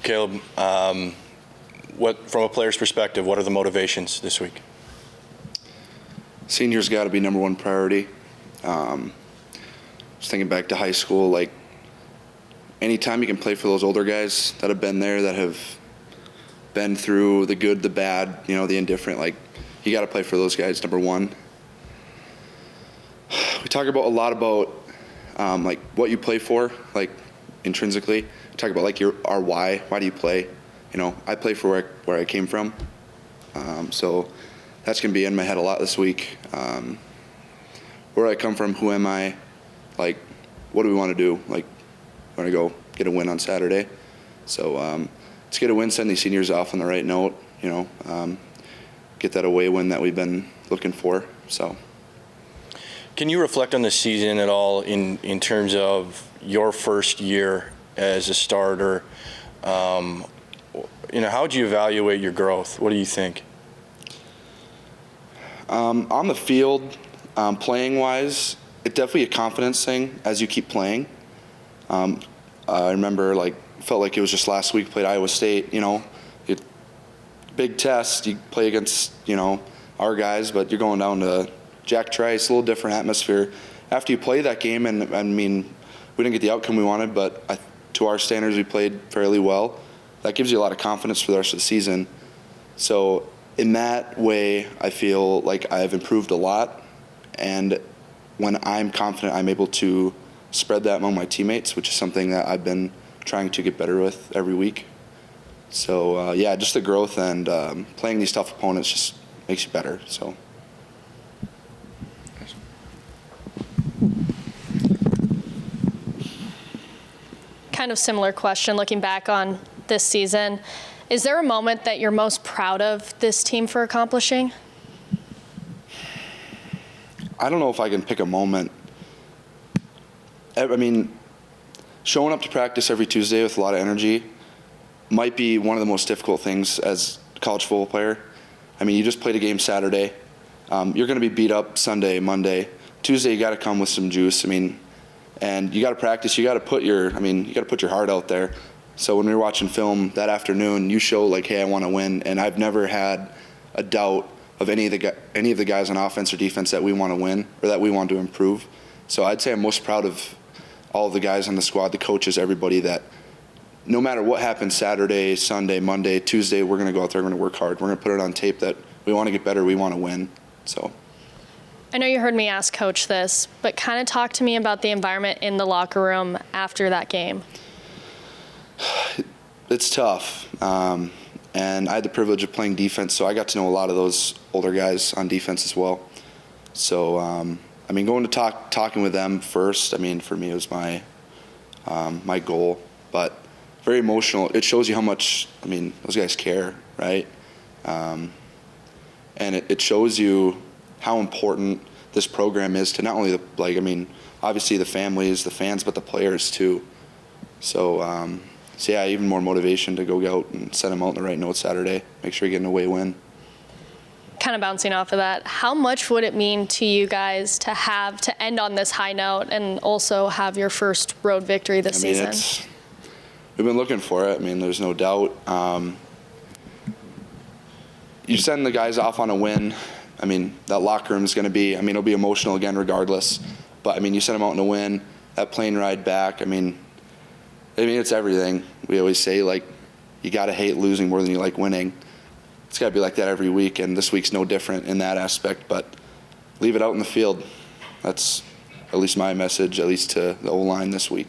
Caleb, from a player's perspective, what are the motivations this week? Seniors got to be number one priority. Just thinking back to high school, like anytime you can play for those older guys that have been there, that have been through the good, the bad, the indifferent, like you got to play for those guys, number one. We talk a lot about like what you play for, like intrinsically. We talk about like our why. Why do you play? I play for where I came from. So that's going to be in my head a lot this week. Where I come from, who am I? Like, what do we want to do? Like, want to go get a win on Saturday. So let's get a win, send these seniors off on the right note, get that away win that we've been looking for. So, can you reflect on the season at all in terms of your first year as a starter? How would you evaluate your growth? What do you think? On the field, playing-wise, it's definitely a confidence thing as you keep playing. I remember, felt like it was just last week, played Iowa State, big test, you play against, our guys, but you're going down to Jack Trice, a little different atmosphere. After you play that game, and I mean, we didn't get the outcome we wanted, but to our standards, we played fairly well. That gives you a lot of confidence for the rest of the season. So in that way, I feel like I've improved a lot. And when I'm confident, I'm able to spread that among my teammates, which is something that I've been trying to get better with every week. So, just the growth and playing these tough opponents just makes you better. So. Kind of similar question, looking back on this season. Is there a moment that you're most proud of this team for accomplishing? I don't know if I can pick a moment. I mean, showing up to practice every Tuesday with a lot of energy might be one of the most difficult things as a college football player. I mean, you just played a game Saturday. You're going to be beat up Sunday, Monday. Tuesday, you got to come with some juice. I mean, and you got to practice. You got to put your heart out there. So when we were watching film that afternoon, you show hey, I want to win. And I've never had a doubt of any of the guys on offense or defense that we want to win or that we want to improve. So I'd say I'm most proud of all of the guys on the squad, the coaches, everybody, that no matter what happens Saturday, Sunday, Monday, Tuesday, we're going to go out there, we're going to work hard. We're going to put it on tape that we want to get better, we want to win. So. I know you heard me ask Coach this, but kind of talk to me about the environment in the locker room after that game. It's tough. And I had the privilege of playing defense, so I got to know a lot of those older guys on defense as well. So, going to talking with them first, for me it was my goal. But very emotional. It shows you how much, those guys care, right? And it shows you how important this program is to not only obviously the families, the fans, but the players too. So, even more motivation to go out and set them out in the right note Saturday. Make sure you get an away win. Kind of bouncing off of that, how much would it mean to you guys to end on this high note and also have your first road victory this season? We've been looking for it. There's no doubt. You send the guys off on a win. That locker room is going to be, it'll be emotional again regardless. But, you send them out in a win, that plane ride back, it's everything. We always say, you got to hate losing more than you like winning. It's got to be like that every week, and this week's no different in that aspect. But leave it out in the field. That's at least my message, at least to the O-line this week.